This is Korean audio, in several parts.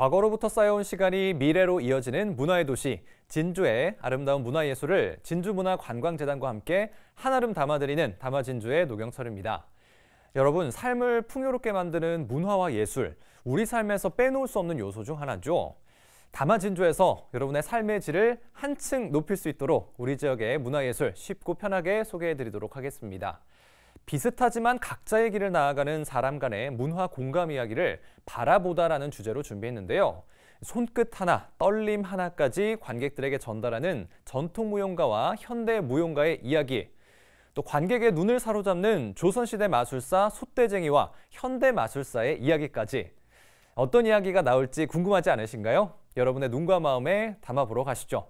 과거로부터 쌓여온 시간이 미래로 이어지는 문화의 도시 진주의 아름다운 문화예술을 진주문화관광재단과 함께 한아름 담아드리는 담아진주의 노경철입니다. 여러분, 삶을 풍요롭게 만드는 문화와 예술, 우리 삶에서 빼놓을 수 없는 요소 중 하나죠. 담아진주에서 여러분의 삶의 질을 한층 높일 수 있도록 우리 지역의 문화예술 쉽고 편하게 소개해드리도록 하겠습니다. 비슷하지만 각자의 길을 나아가는 사람 간의 문화 공감 이야기를 바라보다라는 주제로 준비했는데요. 손끝 하나, 떨림 하나까지 관객들에게 전달하는 전통 무용가와 현대 무용가의 이야기, 또 관객의 눈을 사로잡는 조선시대 마술사 솥대쟁이와 현대 마술사의 이야기까지 어떤 이야기가 나올지 궁금하지 않으신가요? 여러분의 눈과 마음에 담아보러 가시죠.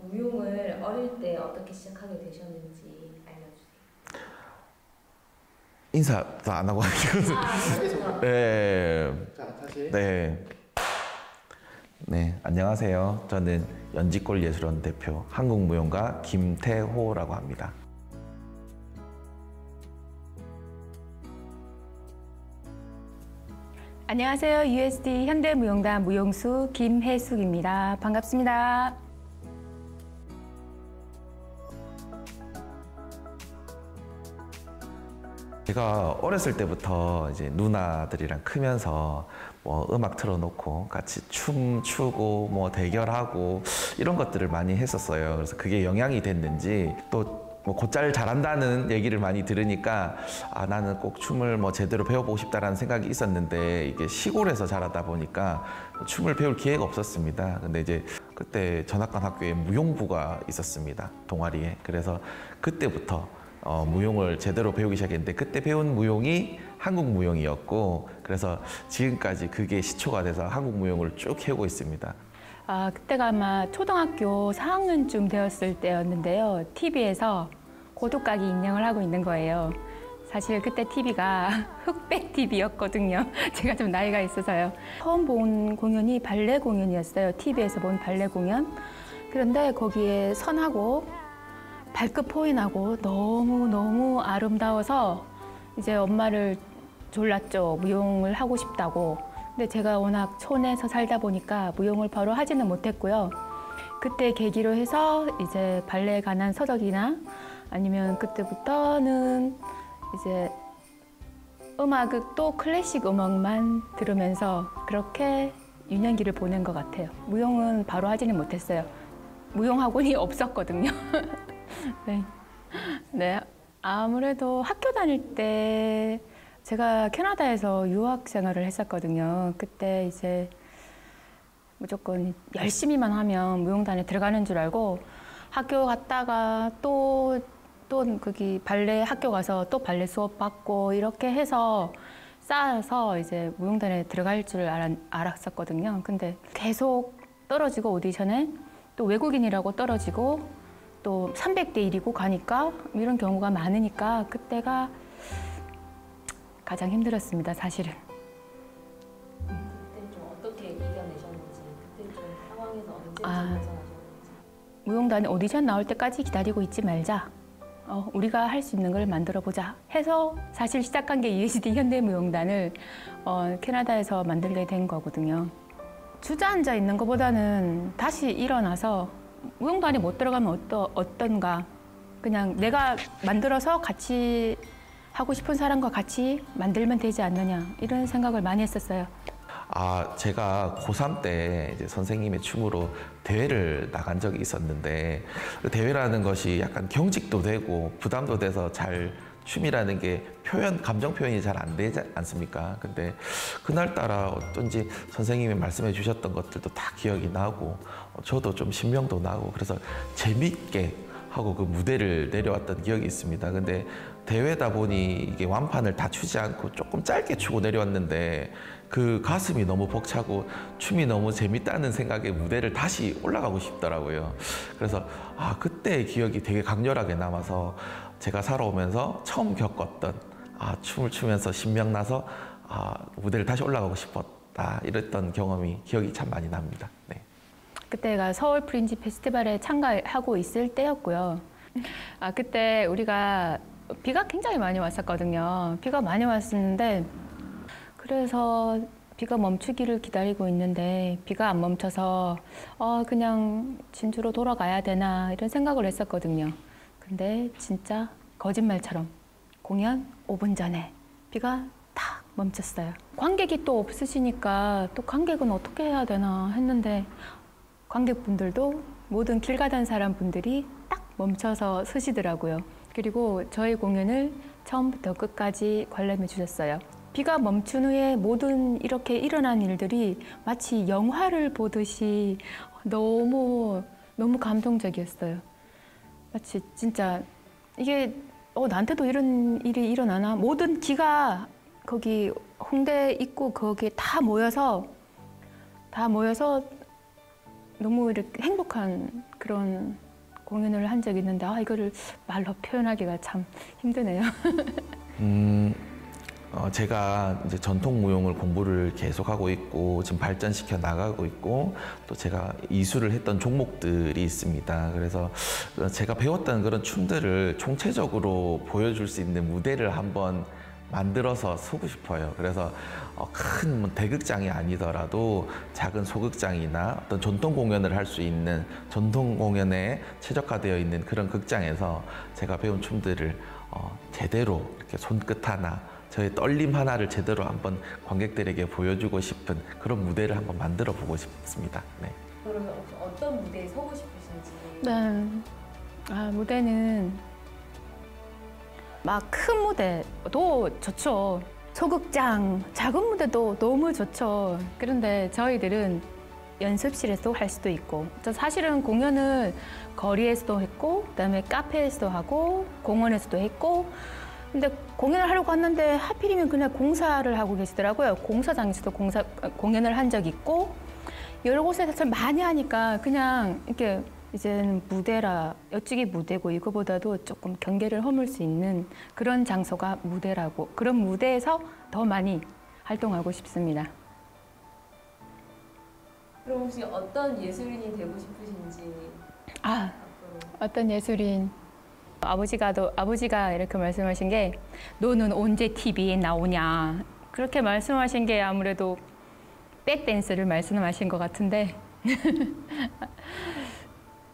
무용을 어릴 때 어떻게 시작하게 되셨는지 알려주세요. 인사도 안 하고 하시거든요. 네. 자, 다시. 네, 안녕하세요. 저는 연지골 예술원 대표 한국무용가 김태호라고 합니다. 안녕하세요. USD 현대무용단 무용수 김혜숙입니다. 반갑습니다. 제가 어렸을 때부터 이제 누나들이랑 크면서 뭐 음악 틀어놓고 같이 춤 추고 뭐 대결하고 이런 것들을 많이 했었어요. 그래서 그게 영향이 됐는지 또 뭐 곧잘 잘한다는 얘기를 많이 들으니까 아, 나는 꼭 춤을 뭐 제대로 배워보고 싶다라는 생각이 있었는데 이게 시골에서 자라다 보니까 춤을 배울 기회가 없었습니다. 근데 이제 그때 전학관 학교에 무용부가 있었습니다. 동아리에. 그래서 그때부터 무용을 제대로 배우기 시작했는데 그때 배운 무용이 한국 무용이었고 그래서 지금까지 그게 시초가 돼서 한국 무용을 쭉 해오고 있습니다. 그때가 아마 초등학교 4학년쯤 되었을 때였는데요. TV에서 고독가기 인형을 하고 있는 거예요. 사실 그때 TV가 흑백 TV였거든요. 제가 좀 나이가 있어서요. 처음 본 공연이 발레 공연이었어요. TV에서 본 발레 공연. 그런데 거기에 선하고 발끝 포인하고 너무너무 아름다워서 이제 엄마를 졸랐죠. 무용을 하고 싶다고. 근데 제가 워낙 촌에서 살다 보니까 무용을 바로 하지는 못했고요. 그때 계기로 해서 이제 발레에 관한 서적이나 아니면 그때부터는 이제 음악도 클래식 음악만 들으면서 그렇게 유년기를 보낸 것 같아요. 무용은 바로 하지는 못했어요. 무용 학원이 없었거든요. 네, 아무래도 학교 다닐 때 제가 캐나다에서 유학 생활을 했었거든요. 그때 이제 무조건 열심히만 하면 무용단에 들어가는 줄 알고 학교 갔다가 또 거기 발레 학교 가서 또 발레 수업 받고 이렇게 해서 쌓아서 이제 무용단에 들어갈 줄 알았었거든요. 근데 계속 떨어지고 오디션에 또 외국인이라고 떨어지고 또 300대 1이고 가니까 이런 경우가 많으니까 그때가 가장 힘들었습니다, 사실은. 그때 좀 어떻게 이겨내셨는지, 그때 좀 상황에서 언제쯤 벗어나셨는지. 무용단에 오디션 나올 때까지 기다리고 있지 말자. 우리가 할 수 있는 걸 만들어보자 해서 사실 시작한 게 USD 현대무용단을 캐나다에서 만들게 된 거거든요. 주저앉아 있는 것보다는 다시 일어나서 무용단에 못 들어가면 어떤가. 그냥 내가 만들어서 같이 하고 싶은 사람과 같이 만들면 되지 않느냐 이런 생각을 많이 했었어요. 제가 고3 때 이제 선생님의 춤으로 대회를 나간 적이 있었는데 그 대회라는 것이 약간 경직도 되고 부담도 돼서 잘 춤이라는 게 감정 표현이 잘 안 되지 않습니까? 근데 그날따라 어쩐지 선생님이 말씀해 주셨던 것들도 다 기억이 나고 저도 좀 신명도 나고 그래서 재밌게 하고 그 무대를 내려왔던 기억이 있습니다. 근데 대회다 보니 이게 완판을 다 추지 않고 조금 짧게 추고 내려왔는데 그 가슴이 너무 벅차고 춤이 너무 재밌다는 생각에 무대를 다시 올라가고 싶더라고요. 그래서 그때의 기억이 되게 강렬하게 남아서 제가 살아오면서 처음 겪었던 춤을 추면서 신명나서 무대를 다시 올라가고 싶었다 이랬던 기억이 참 많이 납니다. 네. 그때가 서울 프린지 페스티벌에 참가하고 있을 때였고요. 그때 우리가 비가 굉장히 많이 왔었거든요. 비가 많이 왔었는데 그래서 비가 멈추기를 기다리고 있는데 비가 안 멈춰서 그냥 진주로 돌아가야 되나 이런 생각을 했었거든요. 근데 진짜 거짓말처럼 공연 5분 전에 비가 탁 멈췄어요. 관객이 또 없으시니까 또 관객은 어떻게 해야 되나 했는데 관객분들도 모든 길 가던 사람분들이 딱 멈춰서 서시더라고요. 그리고 저희 공연을 처음부터 끝까지 관람해 주셨어요. 비가 멈춘 후에 모든 이렇게 일어난 일들이 마치 영화를 보듯이 너무 감동적이었어요. 마치 진짜 이게 나한테도 이런 일이 일어나나? 모든 기가 거기 홍대 입구 거기에 다 모여서 너무 이렇게 행복한 그런 공연을 한 적이 있는데 이거를 말로 표현하기가 참 힘드네요. 제가 이제 전통 무용을 공부를 계속하고 있고 지금 발전시켜 나가고 있고 또 제가 이수를 했던 종목들이 있습니다. 그래서 제가 배웠던 그런 춤들을 총체적으로 보여줄 수 있는 무대를 한번 만들어서 서고 싶어요. 그래서 큰 대극장이 아니더라도 작은 소극장이나 어떤 전통 공연을 할 수 있는 전통 공연에 최적화되어 있는 그런 극장에서 제가 배운 춤들을 제대로 이렇게 손끝 하나 저의 떨림 하나를 제대로 한번 관객들에게 보여주고 싶은 그런 무대를 한번 만들어 보고 싶습니다. 네. 그러면 어떤 무대에 서고 싶으신지? 네. 무대는 막 큰 무대도 좋죠. 소극장, 작은 무대도 너무 좋죠. 그런데 저희들은 연습실에서 할 수도 있고, 저 사실은 공연을 거리에서도 했고, 그다음에 카페에서도 하고, 공원에서도 했고, 근데 공연을 하려고 왔는데 하필이면 그냥 공사를 하고 계시더라고요. 공사장에서도 공연을 한 적이 있고, 여러 곳에서 많이 하니까 그냥 이렇게 이제는 무대라, 여쪽이 무대고 이거보다도 조금 경계를 허물 수 있는 그런 장소가 무대라고, 그런 무대에서 더 많이 활동하고 싶습니다. 그럼 혹시 어떤 예술인이 되고 싶으신지? 앞으로. 어떤 예술인? 아버지가 이렇게 말씀하신 게 너는 언제 TV에 나오냐 그렇게 말씀하신 게 아무래도 백댄스를 말씀하신 것 같은데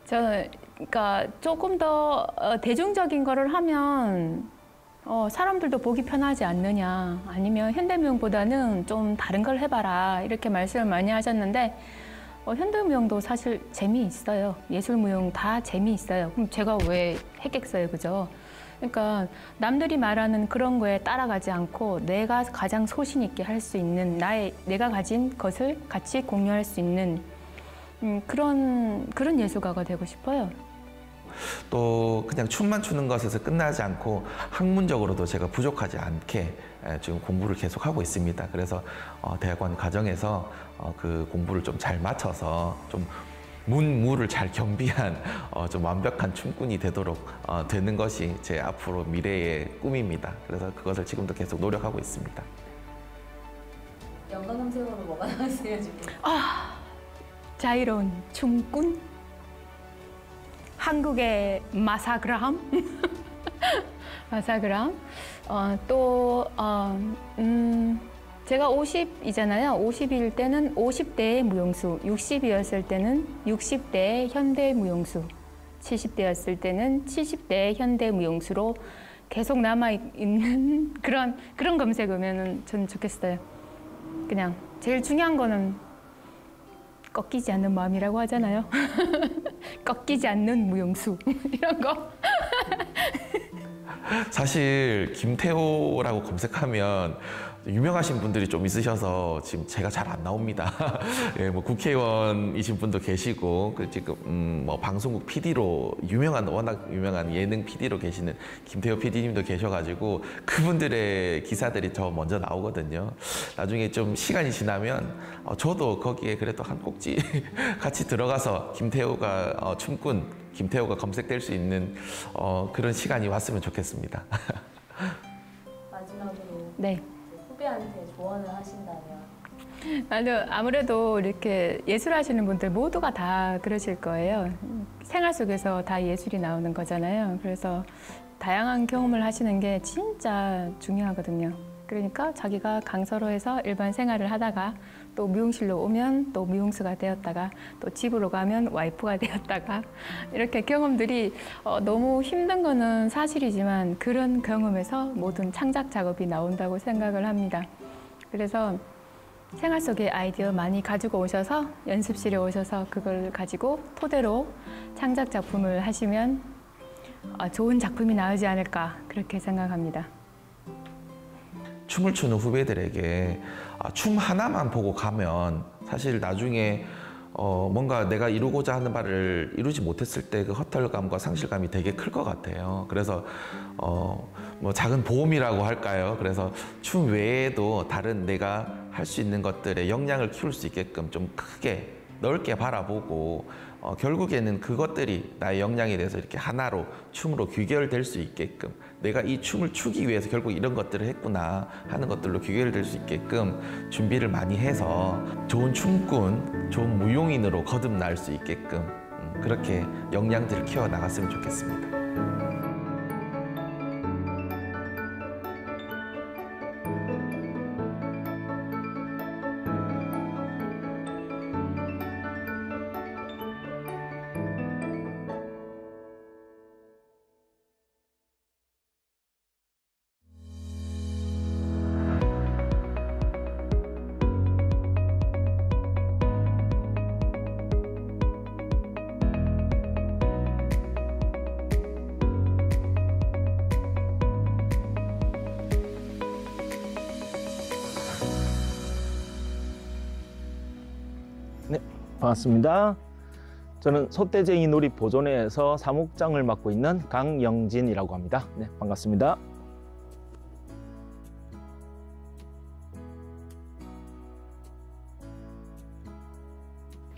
저는 그러니까 조금 더 대중적인 거를 하면 사람들도 보기 편하지 않느냐 아니면 현대무용보다는 좀 다른 걸 해봐라 이렇게 말씀을 많이 하셨는데 현대무용도 사실 재미있어요. 예술무용 다 재미있어요. 그럼 제가 왜 했겠어요, 그죠? 그러니까 남들이 말하는 그런 거에 따라가지 않고 내가 가장 소신 있게 할 수 있는 내가 가진 것을 같이 공유할 수 있는 그런 예술가가 되고 싶어요. 또 그냥 춤만 추는 것에서 끝나지 않고 학문적으로도 제가 부족하지 않게 지금 공부를 계속하고 있습니다. 그래서 대학원 과정에서 그 공부를 좀 잘 맞춰서 좀 문무를 잘 경비한 좀 완벽한 춤꾼이 되도록 되는 것이 제 앞으로 미래의 꿈입니다. 그래서 그것을 지금도 계속 노력하고 있습니다. 연관 검색어로 뭐가 나왔어요 지금? 자유로운 춤꾼? 한국의 마사그람? 마사그람? 제가 50이잖아요. 50일 때는 50대의 무용수, 60이었을 때는 60대의 현대 무용수, 70대였을 때는 70대의 현대 무용수로 계속 남아있는 그런 검색어면은 저는 좋겠어요. 그냥 제일 중요한 거는 꺾이지 않는 마음이라고 하잖아요. 꺾이지 않는 무용수 이런 거. 사실 김태호라고 검색하면 유명하신 분들이 좀 있으셔서 지금 제가 잘 안 나옵니다. 예, 뭐 국회의원이신 분도 계시고 지금 뭐 방송국 PD로 워낙 유명한 예능 PD로 계시는 김태호 PD님도 계셔가지고 그분들의 기사들이 더 먼저 나오거든요. 나중에 좀 시간이 지나면 저도 거기에 그래도 한 꼭지 같이 들어가서 김태호가 춤꾼 김태호가 검색될 수 있는 그런 시간이 왔으면 좋겠습니다. 마지막으로 네. 후배한테 조언을 하신다면? 아무래도 이렇게 예술하시는 분들 모두가 다 그러실 거예요. 생활 속에서 다 예술이 나오는 거잖아요. 그래서 다양한 경험을 하시는 게 진짜 중요하거든요. 그러니까 자기가 강서로 해서 일반 생활을 하다가 또 미용실로 오면 또 미용수가 되었다가 또 집으로 가면 와이프가 되었다가 이렇게 경험들이 너무 힘든 거는 사실이지만 그런 경험에서 모든 창작 작업이 나온다고 생각을 합니다. 그래서 생활 속의 아이디어 많이 가지고 오셔서 연습실에 오셔서 그걸 가지고 토대로 창작 작품을 하시면 좋은 작품이 나오지 않을까 그렇게 생각합니다. 춤을 추는 후배들에게 춤 하나만 보고 가면 사실 나중에 뭔가 내가 이루고자 하는 바를 이루지 못했을 때 그 허탈감과 상실감이 되게 클 것 같아요. 그래서 뭐 작은 보험이라고 할까요? 그래서 춤 외에도 다른 내가 할 수 있는 것들의 역량을 키울 수 있게끔 좀 크게 넓게 바라보고 결국에는 그것들이 나의 역량에 대해서 이렇게 하나로 춤으로 귀결될 수 있게끔 내가 이 춤을 추기 위해서 결국 이런 것들을 했구나 하는 것들로 귀결될 수 있게끔 준비를 많이 해서 좋은 춤꾼, 좋은 무용인으로 거듭날 수 있게끔 그렇게 역량들을 키워 나갔으면 좋겠습니다. 네, 반갑습니다. 저는 솥대쟁이 놀이보존회에서 사목장을 맡고 있는 강영진이라고 합니다. 네, 반갑습니다.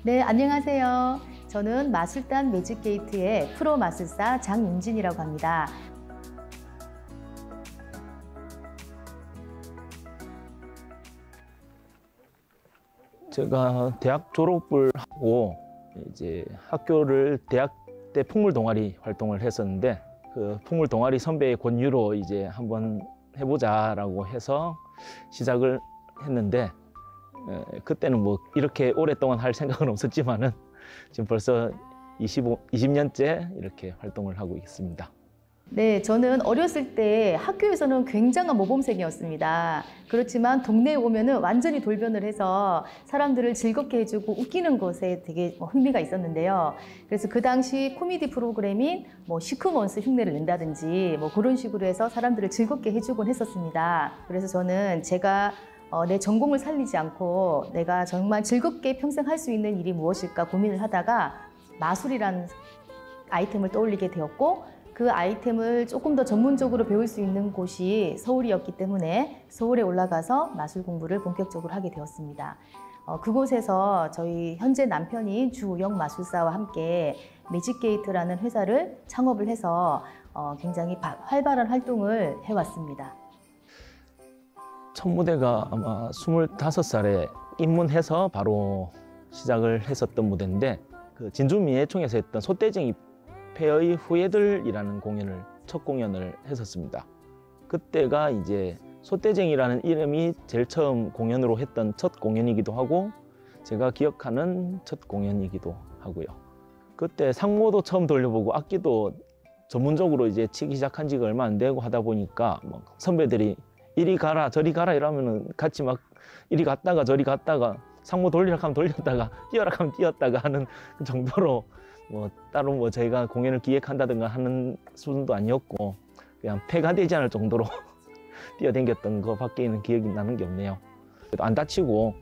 네, 안녕하세요. 저는 마술단 매직게이트의 프로 마술사 장윤진이라고 합니다. 제가 대학 졸업을 하고 이제 학교를 대학 때 풍물 동아리 활동을 했었는데 그 풍물 동아리 선배의 권유로 이제 한번 해보자라고 해서 시작을 했는데 그때는 뭐 이렇게 오랫동안 할 생각은 없었지만은 지금 벌써 20년째 이렇게 활동을 하고 있습니다. 네, 저는 어렸을 때 학교에서는 굉장한 모범생이었습니다. 그렇지만 동네에 오면은 완전히 돌변을 해서 사람들을 즐겁게 해주고 웃기는 것에 되게 흥미가 있었는데요. 그래서 그 당시 코미디 프로그램인 뭐 시크먼스 흉내를 낸다든지 뭐 그런 식으로 해서 사람들을 즐겁게 해주곤 했었습니다. 그래서 저는 제가 내 전공을 살리지 않고 내가 정말 즐겁게 평생 할 수 있는 일이 무엇일까 고민을 하다가 마술이라는 아이템을 떠올리게 되었고 그 아이템을 조금 더 전문적으로 배울 수 있는 곳이 서울이었기 때문에 서울에 올라가서 마술 공부를 본격적으로 하게 되었습니다. 그곳에서 저희 현재 남편인 주우영 마술사와 함께 매직게이트라는 회사를 창업을 해서 굉장히 활발한 활동을 해왔습니다. 첫 무대가 아마 25살에 입문해서 바로 시작을 했었던 무대인데 그 진주민예총에서 했던 솥대쟁이 폐의 후예들이라는 공연을 첫 공연을 했었습니다. 그때가 이제 솥대쟁이라는 이름이 제일 처음 공연으로 했던 첫 공연이기도 하고 제가 기억하는 첫 공연이기도 하고요. 그때 상모도 처음 돌려보고 악기도 전문적으로 이제 치기 시작한 지가 얼마 안 되고 하다 보니까 뭐 선배들이 이리 가라 저리 가라 이러면은 같이 막 이리 갔다가 저리 갔다가 상모 돌리라 하면 돌렸다가 뛰어라 하면 뛰었다가 하는 정도로 뭐 따로 뭐 저희가 공연을 기획한다든가 하는 수준도 아니었고 그냥 폐가 되지 않을 정도로 뛰어댕겼던 거밖에는 기억이 나는 게 없네요. 그래도 안 다치고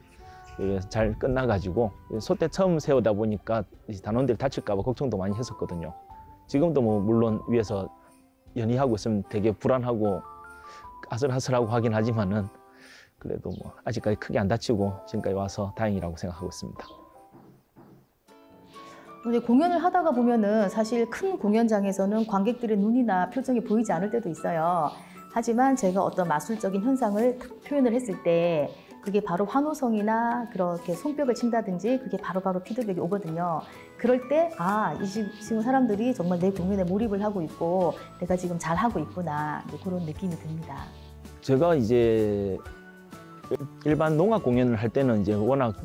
잘 끝나가지고 소떼 처음 세우다 보니까 단원들이 다칠까 봐 걱정도 많이 했었거든요. 지금도 뭐 물론 위에서 연희하고 있으면 되게 불안하고 아슬아슬하고 하긴 하지만은 그래도 뭐 아직까지 크게 안 다치고 지금까지 와서 다행이라고 생각하고 있습니다. 근데 공연을 하다가 보면은 사실 큰 공연장에서는 관객들의 눈이나 표정이 보이지 않을 때도 있어요. 하지만 제가 어떤 마술적인 현상을 표현을 했을 때 그게 바로 환호성이나 그렇게 손뼉을 친다든지 그게 바로바로 피드백이 오거든요. 그럴 때 지금 사람들이 정말 내 공연에 몰입을 하고 있고 내가 지금 잘하고 있구나 그런 느낌이 듭니다. 제가 이제 일반 농악 공연을 할 때는 이제 워낙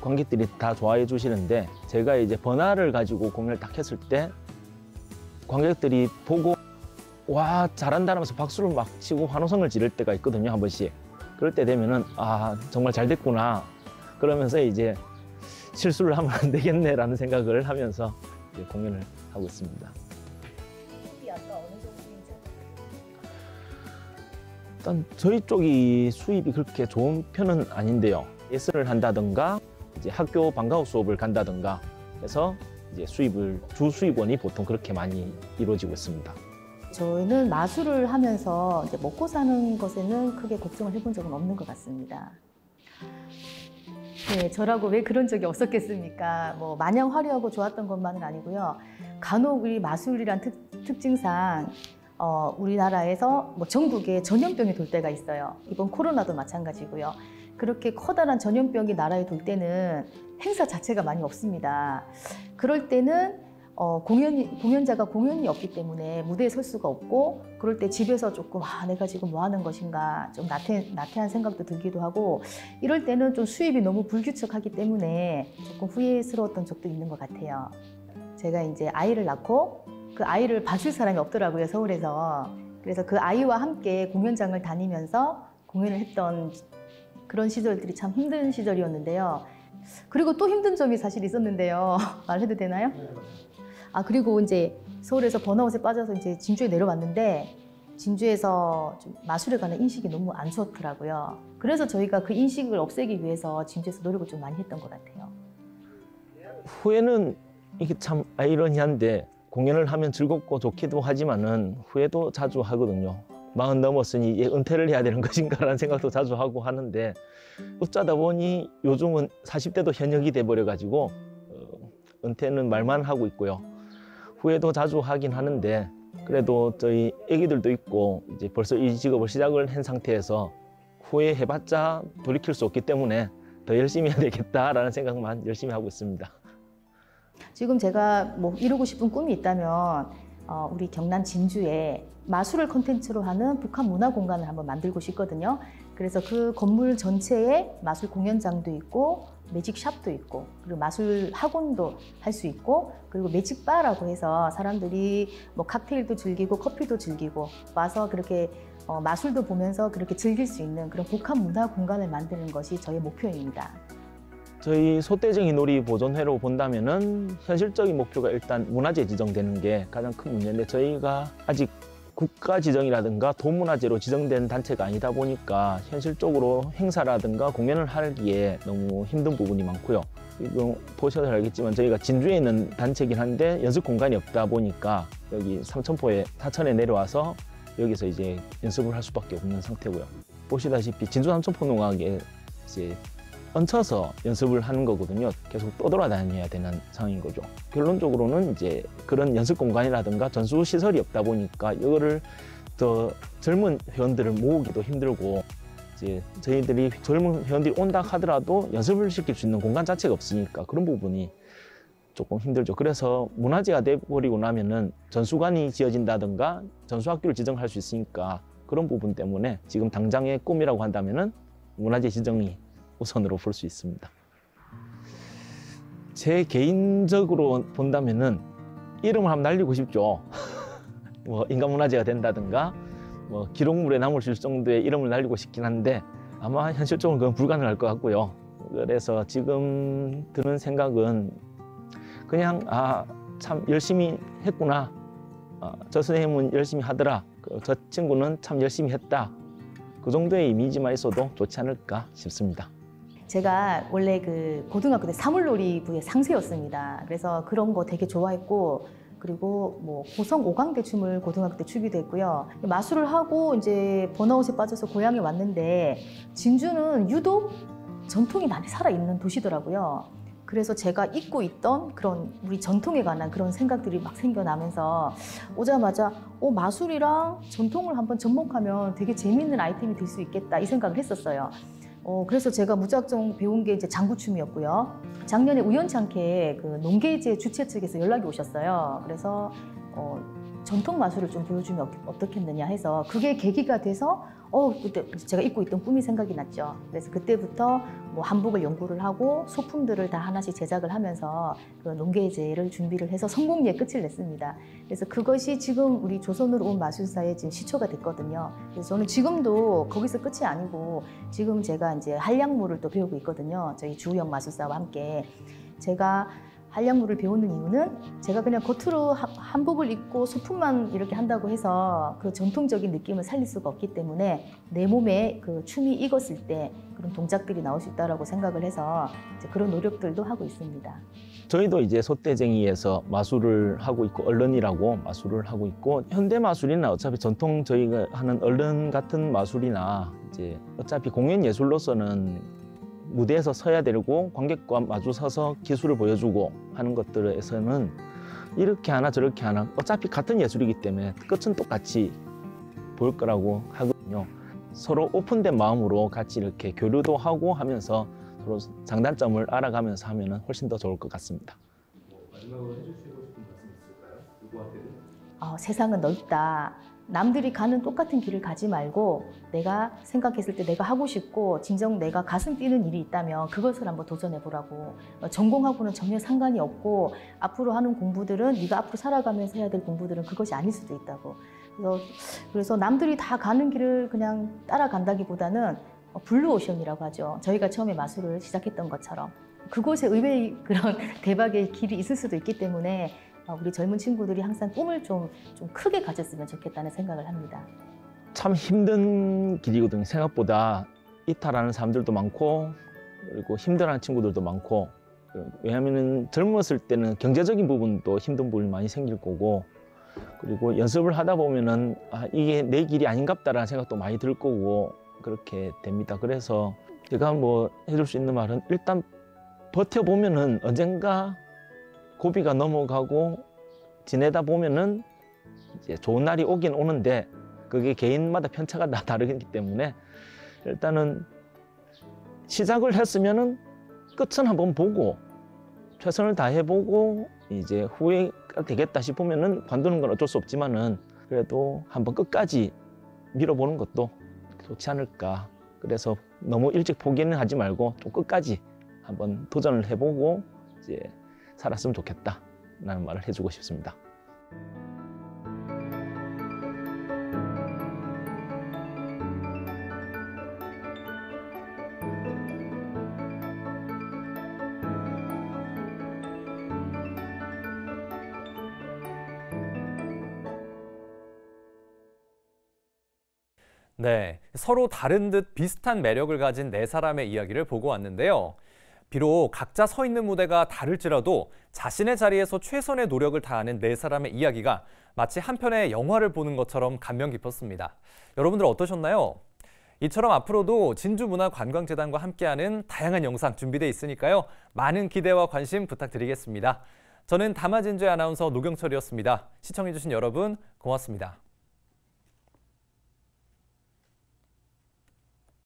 관객들이 다 좋아해 주시는데 제가 이제 번화를 가지고 공연을 딱 했을 때 관객들이 보고 와 잘한다면서 박수를 막 치고 환호성을 지를 때가 있거든요, 한 번씩. 그럴 때 되면은 정말 잘 됐구나 그러면서 이제 실수를 하면 안 되겠네라는 생각을 하면서 이제 공연을 하고 있습니다. 수입이 아까 어느 정도인지 일단 저희 쪽이 수입이 그렇게 좋은 편은 아닌데요. 예술을 한다든가 이제 학교 방과후 수업을 간다든가 해서 이제 주 수입원이 보통 그렇게 많이 이루어지고 있습니다. 저희는 마술을 하면서 이제 먹고 사는 것에는 크게 걱정을 해본 적은 없는 것 같습니다. 네, 저라고 왜 그런 적이 없었겠습니까? 뭐 마냥 화려하고 좋았던 것만은 아니고요. 간혹 우리 마술이란 특징상 우리나라에서 뭐 전국에 전염병이 돌 때가 있어요. 이번 코로나도 마찬가지고요. 그렇게 커다란 전염병이 나라에 돌 때는 행사 자체가 많이 없습니다. 그럴 때는 공연자가 공연이 없기 때문에 무대에 설 수가 없고 그럴 때 집에서 조금 내가 지금 뭐 하는 것인가 좀 나태한 생각도 들기도 하고 이럴 때는 좀 수입이 너무 불규칙하기 때문에 조금 후회스러웠던 적도 있는 것 같아요. 제가 이제 아이를 낳고 그 아이를 봐줄 사람이 없더라고요, 서울에서. 그래서 그 아이와 함께 공연장을 다니면서 공연을 했던 그런 시절들이 참 힘든 시절이었는데요. 그리고 또 힘든 점이 사실 있었는데요. 말해도 되나요? 그리고 이제 서울에서 번아웃에 빠져서 이제 진주에 내려왔는데 진주에서 좀 마술에 관한 인식이 너무 안 좋더라고요. 그래서 저희가 그 인식을 없애기 위해서 진주에서 노력을 좀 많이 했던 것 같아요. 후회는 이게 참 아이러니한데 공연을 하면 즐겁고 좋기도 하지만은 후회도 자주 하거든요. 40 넘었으니 이제 은퇴를 해야 되는 것인가라는 생각도 자주 하고 하는데 어쩌다 보니 요즘은 40대도 현역이 돼버려가지고 은퇴는 말만 하고 있고요. 후회도 자주 하긴 하는데 그래도 저희 애기들도 있고 이제 벌써 이 직업을 시작을 한 상태에서 후회해봤자 돌이킬 수 없기 때문에 더 열심히 해야 되겠다라는 생각만 열심히 하고 있습니다. 지금 제가 뭐 이루고 싶은 꿈이 있다면 우리 경남 진주에 마술을 콘텐츠로 하는 북한 문화 공간을 한번 만들고 싶거든요. 그래서 그 건물 전체에 마술 공연장도 있고 매직샵도 있고 그리고 마술 학원도 할 수 있고 그리고 매직바라고 해서 사람들이 뭐 칵테일도 즐기고 커피도 즐기고 와서 그렇게 마술도 보면서 그렇게 즐길 수 있는 그런 북한 문화 공간을 만드는 것이 저의 목표입니다. 저희 소떼쟁이 놀이 보존회로 본다면은 현실적인 목표가 일단 문화재 지정되는 게 가장 큰 문제인데 저희가 아직 국가 지정이라든가 도문화재로 지정된 단체가 아니다 보니까 현실적으로 행사라든가 공연을 하기에 너무 힘든 부분이 많고요. 지금 보셔서 알겠지만 저희가 진주에 있는 단체이긴 한데 연습 공간이 없다 보니까 여기 삼천포에 사천에 내려와서 여기서 이제 연습을 할 수밖에 없는 상태고요. 보시다시피 진주 삼천포 농악에 이제 얹혀서 연습을 하는 거거든요. 계속 떠돌아다녀야 되는 상황인 거죠. 결론적으로는 이제 그런 연습 공간이라든가 전수 시설이 없다 보니까 이거를 더 젊은 회원들을 모으기도 힘들고 이제 저희들이 젊은 회원들이 온다 하더라도 연습을 시킬 수 있는 공간 자체가 없으니까 그런 부분이 조금 힘들죠. 그래서 문화재가 돼버리고 나면은 전수관이 지어진다든가 전수학교를 지정할 수 있으니까 그런 부분 때문에 지금 당장의 꿈이라고 한다면은 문화재 지정이 우선으로 볼 수 있습니다. 제 개인적으로 본다면은 이름을 한번 날리고 싶죠. 뭐 인간문화재가 된다든가 뭐 기록물에 남을 수 있을 정도의 이름을 날리고 싶긴 한데 아마 현실적으로 그건 불가능할 것 같고요. 그래서 지금 드는 생각은 그냥 참 열심히 했구나. 저 선생님은 열심히 하더라. 저 친구는 참 열심히 했다. 그 정도의 이미지만 있어도 좋지 않을까 싶습니다. 제가 원래 그 고등학교 때 사물놀이부의 상세였습니다. 그래서 그런 거 되게 좋아했고, 그리고 뭐 고성 오광대 춤을 고등학교 때 추기도 했고요. 마술을 하고 이제 번아웃에 빠져서 고향에 왔는데, 진주는 유독 전통이 많이 살아있는 도시더라고요. 그래서 제가 잊고 있던 그런 우리 전통에 관한 그런 생각들이 막 생겨나면서 오자마자 마술이랑 전통을 한번 접목하면 되게 재미있는 아이템이 될 수 있겠다 이 생각을 했었어요. 그래서 제가 무작정 배운 게 이제 장구춤이었고요. 작년에 우연찮게 그 농계제 주최 측에서 연락이 오셨어요. 그래서 전통 마술을 좀 보여주면 어떻겠느냐 해서 그게 계기가 돼서 그때 제가 잊고 있던 꿈이 생각이 났죠. 그래서 그때부터 뭐 한복을 연구를 하고 소품들을 다 하나씩 제작을 하면서 그 농계제를 준비를 해서 성공리에 끝을 냈습니다. 그래서 그것이 지금 우리 조선으로 온 마술사의 지금 시초가 됐거든요. 그래서 저는 지금도 거기서 끝이 아니고 지금 제가 이제 한량무를 또 배우고 있거든요. 저희 주우영 마술사와 함께. 제가 한량무를 배우는 이유는 제가 그냥 겉으로 한복을 입고 소품만 이렇게 한다고 해서 그 전통적인 느낌을 살릴 수가 없기 때문에 내 몸에 그 춤이 익었을 때 그런 동작들이 나올 수 있다고 생각을 해서 이제 그런 노력들도 하고 있습니다. 저희도 이제 소떼쟁이에서 마술을 하고 있고 언런이라고 마술을 하고 있고 현대 마술이나 어차피 전통 저희가 하는 언런 같은 마술이나 이제 어차피 공연 예술로서는 무대에서 서야 되고 관객과 마주 서서 기술을 보여주고 하는 것들에서는 이렇게 하나 저렇게 하나 어차피 같은 예술이기 때문에 끝은 똑같이 보일 거라고 하거든요. 서로 오픈된 마음으로 같이 이렇게 교류도 하고 하면서 서로 장단점을 알아가면서 하면 훨씬 더 좋을 것 같습니다. 마지막으로 해주시고 싶은 말씀 있을까요? 누구한테든? 세상은 넓다. 남들이 가는 똑같은 길을 가지 말고 내가 생각했을 때 내가 하고 싶고 진정 내가 가슴 뛰는 일이 있다면 그것을 한번 도전해보라고. 전공하고는 전혀 상관이 없고 앞으로 하는 공부들은 네가 앞으로 살아가면서 해야 될 공부들은 그것이 아닐 수도 있다고. 그래서 남들이 다 가는 길을 그냥 따라간다기보다는 블루오션이라고 하죠. 저희가 처음에 마술을 시작했던 것처럼 그곳에 의외의 그런 대박의 길이 있을 수도 있기 때문에 우리 젊은 친구들이 항상 꿈을 좀 크게 가졌으면 좋겠다는 생각을 합니다. 참 힘든 길이거든요. 생각보다 이탈하는 사람들도 많고 그리고 힘들어하는 친구들도 많고 왜냐하면 젊었을 때는 경제적인 부분도 힘든 부분이 많이 생길 거고 그리고 연습을 하다 보면은 이게 내 길이 아닌갑다라는 생각도 많이 들 거고 그렇게 됩니다. 그래서 제가 뭐 해줄 수 있는 말은 일단 버텨보면은 언젠가 고비가 넘어가고 지내다 보면은 이제 좋은 날이 오긴 오는데 그게 개인마다 편차가 다 다르기 때문에 일단은 시작을 했으면은 끝은 한번 보고 최선을 다해보고 이제 후회가 되겠다 싶으면은 관두는 건 어쩔 수 없지만은 그래도 한번 끝까지 밀어보는 것도 좋지 않을까. 그래서 너무 일찍 포기는 하지 말고 좀 끝까지 한번 도전을 해보고 이제 살았으면 좋겠다라는 말을 해주고 싶습니다. 네, 서로 다른 듯 비슷한 매력을 가진 네 사람의 이야기를 보고 왔는데요. 비록 각자 서 있는 무대가 다를지라도 자신의 자리에서 최선의 노력을 다하는 네 사람의 이야기가 마치 한 편의 영화를 보는 것처럼 감명 깊었습니다. 여러분들 어떠셨나요? 이처럼 앞으로도 진주문화관광재단과 함께하는 다양한 영상 준비되어 있으니까요. 많은 기대와 관심 부탁드리겠습니다. 저는 다마진주의 아나운서 노경철이었습니다. 시청해주신 여러분 고맙습니다.